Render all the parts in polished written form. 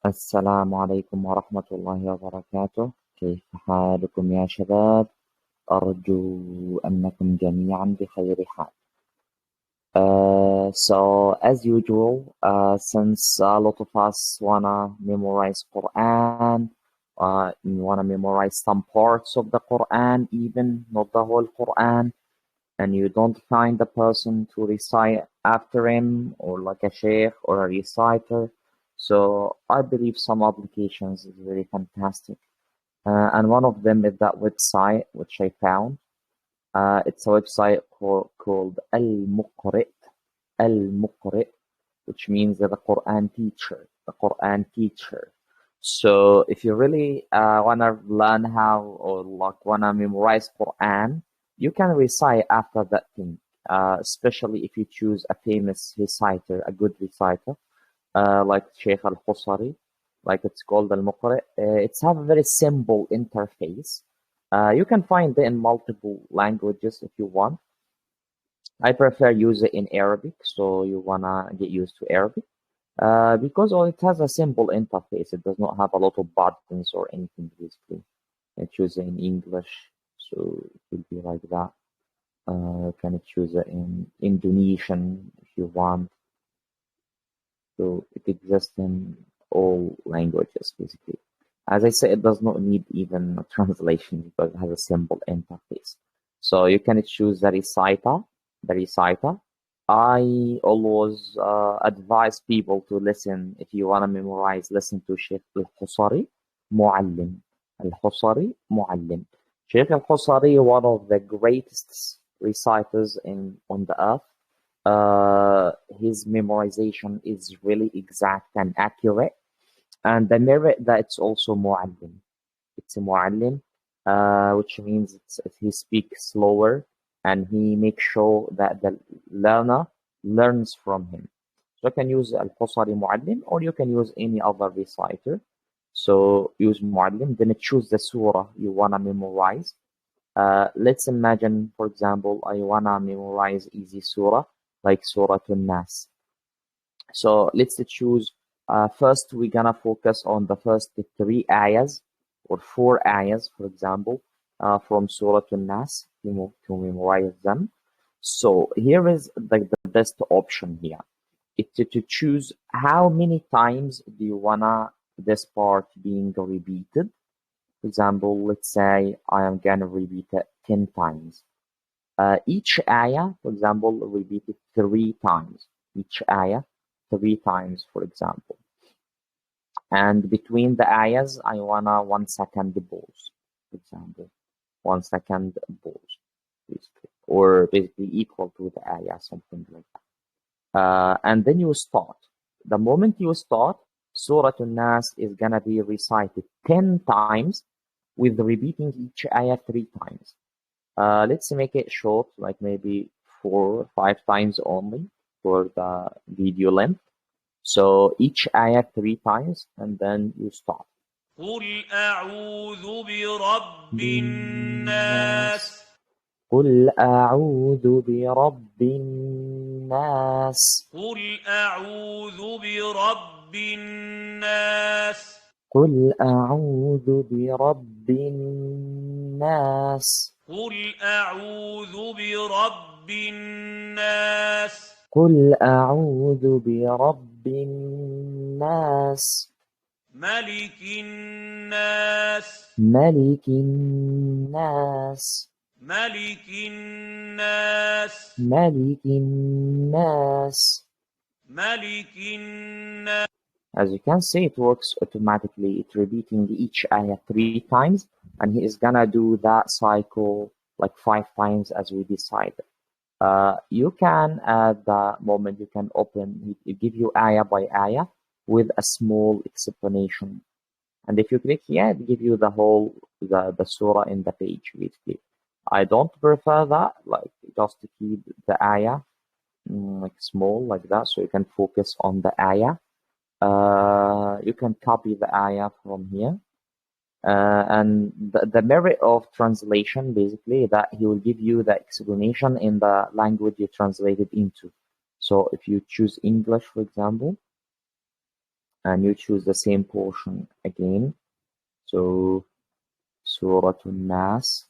السلام عليكم ورحمة الله وبركاته. كيف حالكم يا شباب؟ أرجو أنكم جميعا بخير حال. So as usual, since a lot of us wanna memorize Quran, wanna memorize some parts of the Quran, even not the whole Quran, and you don't find a person to recite after him, or like a sheikh or a reciter. So I believe some applications is very fantastic. And one of them is that website which I found. It's a website called المقرئ, المقرئ, which means the Quran teacher, the Quran teacher. So if you really wanna learn how, or like wanna memorize Quran, you can recite after that thing. Especially if you choose a famous reciter, a good reciter, like Sheikh Al-Husari, like it's called Al-Muqri'. It's have a very simple interface. You can find it in multiple languages if you want. I prefer use it in Arabic, so you wanna get used to Arabic. Because it has a simple interface. It does not have a lot of buttons or anything basically. I choose it in English, so it will be like that. You can choose it in Indonesian if you want. So it exists in all languages basically. As I said, it does not need even a translation because it has a simple interface. So you can choose the reciter, the reciter. I always advise people to listen. If you want to memorize, listen to Sheikh Al-Husari, Muallim. Al-Husari, Muallim. Sheikh Al-Husari, one of the greatest reciters on the earth. His memorization is really exact and accurate. And the merit that it's also mu'allim. It's a mu'allim, which means he speaks slower and he makes sure that the learner learns from him. So you can use Al-Qasari Mu'allim or you can use any other reciter. So use Mu'allim, then choose the surah you want to memorize. Let's imagine, for example, I want to memorize easy surah like Surah An-Nas. So let's choose. First, we're gonna focus on the first three ayahs or four ayahs, for example, from Surah An-Nas to memorize them. So here is the best option here. It's to choose how many times do you wanna this part being repeated. For example, let's say I am gonna repeat it 10 times. Each ayah, for example, repeat it 3 times. Each ayah 3 times, for example. And between the ayahs, I wanna 1 second pause, for example. 1 second pause, basically, or basically equal to the ayah, something like that. And then you start. The moment you start, Surah An-Nas is gonna be recited 10 times with repeating each ayah 3 times. Let's make it short, like maybe 4 or 5 times only for the video length. So each ayah 3 times and then you stop. قل أعوذ برب الناس قل أعوذ برب الناس قل أعوذ برب الناس قل أعوذ برب الناس قل أعوذ برب الناس قل أعوذ برب الناس ملك الناس ملك الناس ملك الناس ملك الناس. ملك الناس. As you can see, it works automatically. It's repeating each ayah 3 times, and he is gonna do that cycle like 5 times as we decided. You can, at the moment, you can open, it give you ayah by ayah with a small explanation. And if you click here, it give you the whole, the surah in the page, basically. I don't prefer that, like just to keep the ayah like small like that, so you can focus on the ayah. You can copy the ayah from here. And the merit of translation, basically, that he will give you the explanation in the language you translated into. So if you choose English, for example, and you choose the same portion again. So Surah An-Nas.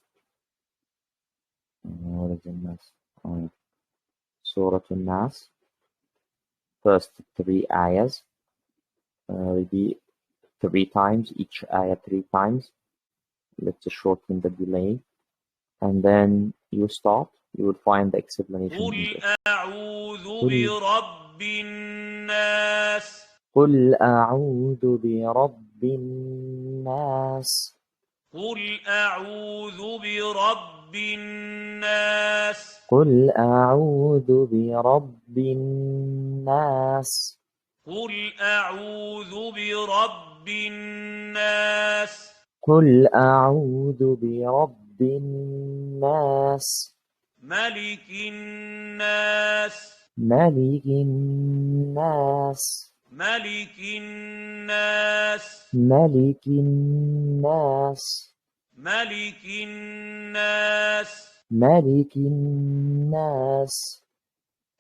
What is An-Nas? Surah An-Nas. First 3 ayahs. Repeat 3 times, each ayah 3 times. Let's shorten the delay. And then you stop. You will find the explanation in قل this. أعوذ برب الناس قل أعوذ برب الناس. قل أعوذ برب الناس قل أعوذ برب الناس. قل أعوذ برب الناس قل أعوذ برب الناس. ملك الناس ملك الناس. ملك الناس ملك الناس. ملك الناس ملك الناس.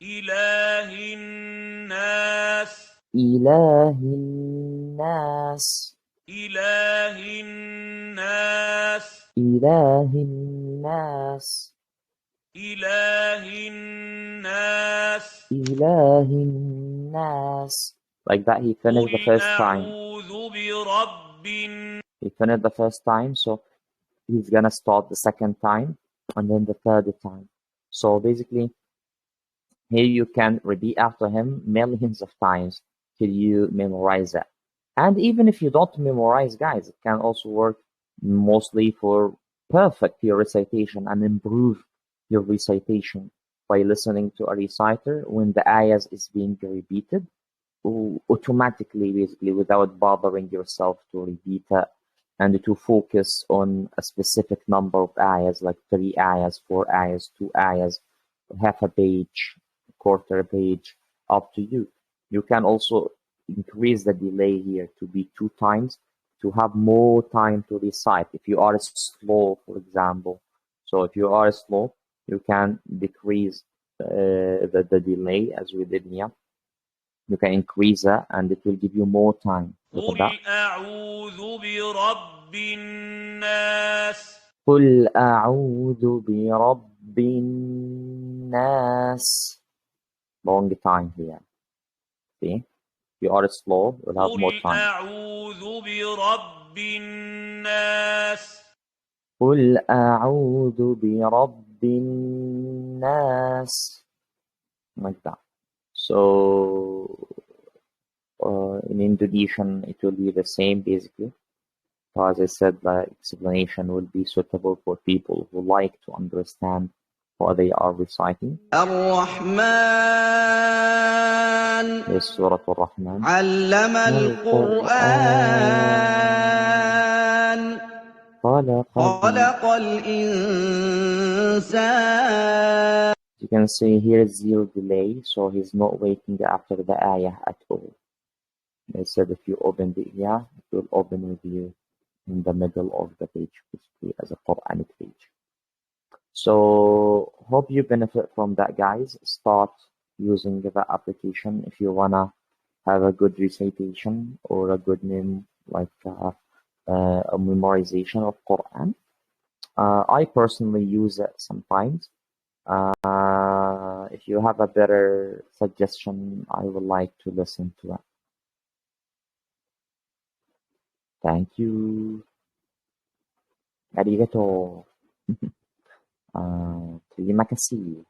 إله الناس إله الناس. إله الناس إله الناس. إله الناس إله الناس. Like that, he finished the قل first time. أعوذ برب He finished the first time, so he's gonna start the second time and then the third time. So basically, here you can repeat after him millions of times till you memorize it. And even if you don't memorize, guys, it can also work mostly for perfect your recitation and improve your recitation by listening to a reciter when the ayahs is being repeated automatically, basically, without bothering yourself to repeat it and to focus on a specific number of ayahs, like 3 ayahs, 4 ayahs, 2 ayahs, half a page, quarter page, up to you. You can also increase the delay here to be 2 times to have more time to recite. If you are slow, for example, so if you are slow, you can decrease the delay as we did here. You can increase that and it will give you more time. Look at that. قل أعوذ برب الناس قل أعوذ برب الناس. Long time here. See? If you are slow, you'll have more قل time. أعوذ برب الناس قل أعوذ برب الناس. Like that. So in Indonesian, it will be the same basically. So as I said, the explanation will be suitable for people who like to understand what they are reciting. الرحمن This is Surah Al-Rahman. علم القرآن خلق الإنسان. You can see here is 0 delay, so he's not waiting after the ayah at all. They said if you open the ayah, it will open with you in the middle of the page, basically as a Quranic page. So hope you benefit from that, guys. Start using the application if you wanna have a good recitation or a good a memorization of Quran. I personally use it sometimes. If you have a better suggestion, I would like to listen to it. Thank you. Arigato. Terima kasih.